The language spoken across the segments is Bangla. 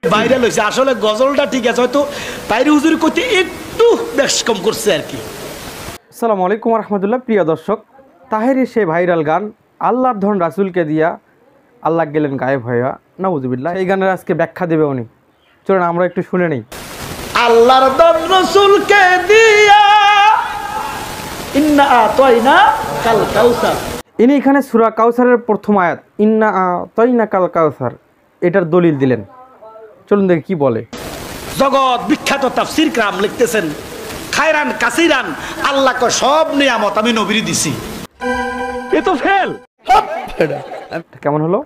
ভাইরাল হয়েছে। আসলে গজলটা ঠিক আছে, হয়তো তাইরি হুজুর কইতে একটু বেশ কম করছে আর কি। আসসালামু আলাইকুম রহমতুল্লাহ। প্রিয় দর্শক, তাহেরের সেই ভাইরাল গান আল্লাহর ধন রাসুলকে দিয়া আল্লাহ গেলেন গায়েব হইয়া, নাউজুবিল্লাহ। এই গানের আজকে ব্যাখ্যা দেবে উনি, চলুন আমরা একটু শুনে নেই। আল্লাহর ধন রাসূলকে দিয়া ইন্না আতাইনা কাল কাউসার। ইনি এখানে সূরা কাউসারের প্রথম আয়াত ইন্না আতাইনা কাল কাউসার এটার দলিল দিলেন। চলুন দেখি কি বলে। জগৎ বিখ্যাত তাফসীর کرام লিখতেছেন, খায়রান কাসিরান, আল্লাহকে সব নিয়ামত আমি নবীর দিছি। এ তো ফেল। কেমন হলো?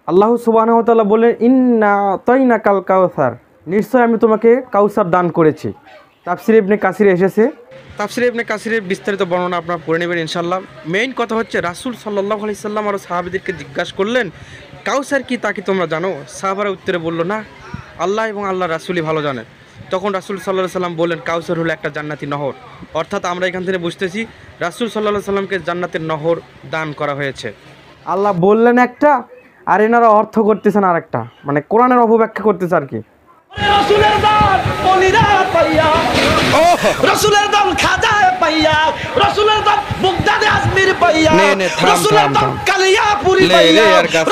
আল্লাহ সুবহানাহু ওয়া তাআলা বলেন ইন্না আতাইনা কাল কাউসার, নিশ্চয় আমি তোমাকে কাউসার দান করেছি। তাফসীর ইবনে কাসিরে এসেছে। তাফসীর ইবনে কাসিরের বিস্তারিত বর্ণনা আপনারা পড়ে নেবেন ইনশাআল্লাহ। মেইন কথা হচ্ছে রাসূল সাল্লাল্লাহু আলাইহি সাল্লাম আর সাহাবীদেরকে জিজ্ঞাসা করলেন কাউসার কি, তা কি তোমরা জানো? সাহাবারা উত্তরে বলল না, আল্লাহ এবং আল্লাহ রাসূলই ভালো জানেন। তখন রাসূল সাল্লাল্লাহু আলাইহি সাল্লাম বললেন কাউসার হলো একটা জান্নাতি নহর। অর্থাৎ আমরা এখান থেকে বুঝতেছি রাসূল সাল্লাল্লাহু আলাইহি সাল্লামকে জান্নাতের নহর দান করা হয়েছে। আল্লাহ বললেন একটা, আর এনারা অর্থ করতেছেন আরেকটা, মানে কোরআনের অপব্যাখ্যা করতেছে আর কি। রাসূলের দান বলিরা পাইয়া, রাসূলের দান খাজায় পাইয়া, রাসূলের দান মুগদাদে আজমির পাইয়া, রাসূলের দান কালিয়াপুরি পাইয়া,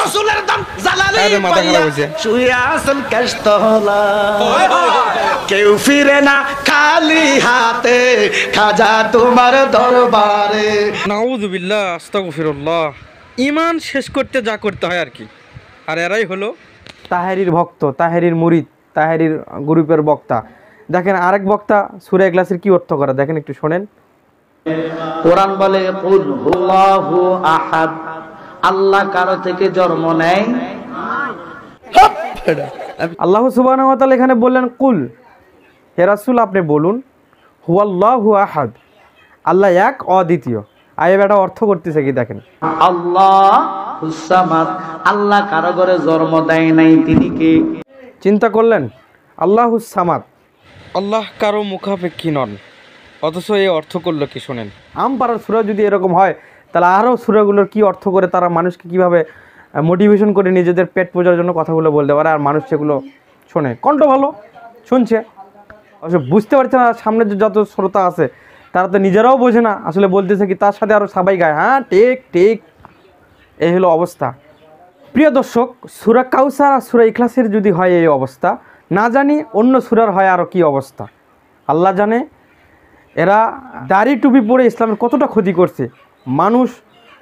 রাসূলের দান জালালি পাইয়া, শুয়া আছেন কাশতলা, কেউ ফিরে না খালি হাতে, খাজা তোমার দরবারে। নাউযুবিল্লাহ, আস্তাগফিরুল্লাহ। ঈমান শেষ করতে যা করতে হয় আর কি। আর এরাই হলো তাহেরির ভক্ত, তাহেরির মুরিদ, তাহেরির গ্রুপের বক্তা। দেখেন আরেক বক্তা সূরা ইখলাসের কি অর্থ করে দেখেন, একটু শোনেন। কোরআন বলে কুল হুয়াল্লাহু আহাদ, আল্লাহ কারো থেকে জন্ম নেয়। আল্লাহ সুবহানাহু ওয়া তাআলা এখানে বললেন কুল, হে রাসূল আপনি বলুন, হুয়াল্লাহু আহাদ, আল্লাহ এক অদ্বিতীয়। আয়ে বেটা অর্থ করতেছে কি দেখেন। আল্লাহুস সামাদ, আল্লাহ কারো ঘরে জন্ম দেয় নাই, তিনি কে? চিন্তা করলেন, আল্লাহুস সামাদ, আল্লাহ কারো মুখাপেক্ষী নন, অথচ এই অর্থ করলো কি শোনেন। আমপাড়ার সূরা যদি এরকম হয় তাহলে আরও সূরাগুলোর কি অর্থ করে তারা মানুষকে কিভাবে মোটিভেশন করে নিজেদের পেট পূজার জন্য কথাগুলো বলতে পারে, আর মানুষ সেগুলো শোনে, কণ্ঠ ভালো শুনছে, অবশ্য বুঝতে পারছে না। সামনে যে যত শ্রোতা আছে তারা তো নিজেরাও বোঝে না আসলে বলতেছে কি, তার সাথে আরও সবাই গায় হ্যাঁ ঠিক ঠিক। এই হলো অবস্থা। প্রিয় দর্শক, সূরা কাউসার আর সূরা ইখলাসের যদি হয় এই অবস্থা, না জানি অন্য সূরার হয় আরও কী অবস্থা আল্লাহ জানে। এরা দাড়ি টুপি পরে ইসলামের কতটা ক্ষতি করছে। মানুষ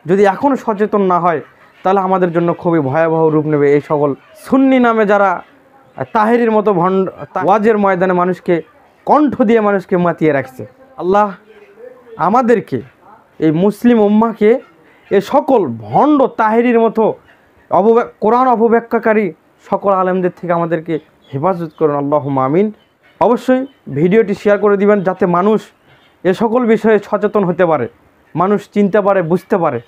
যদি এখনও সচেতন না হয় তাহলে আমাদের জন্য খুবই ভয়াবহ রূপ নেবে এই সকল সুন্নি নামে যারা তাহেরির মতো ভণ্ড ওয়াজের ময়দানে মানুষকে কণ্ঠ দিয়ে মানুষকে মাতিয়ে রাখছে। আল্লাহ আমাদেরকে, এই মুসলিম উম্মাহকে এ সকল ভণ্ড তাহেরির মতো কোরআন অপব্যাখ্যাকারী সকল আলেমদের থেকে আমাদেরকে হেফাজত করুন, আল্লাহুম্মা আমিন। অবশ্যই ভিডিওটি শেয়ার করে দিবেন যাতে মানুষ এ সকল বিষয়ে সচেতন হতে পারে, মানুষ চিনতে পারে, বুঝতে পারে।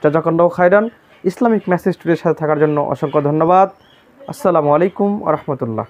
জাযাকাল্লাহু খায়রান। ইসলামিক মেসেজ টুডের সাথে থাকার জন্য অসংখ্য ধন্যবাদ। আসসালামু আলাইকুম ওয়া রাহমাতুল্লাহ।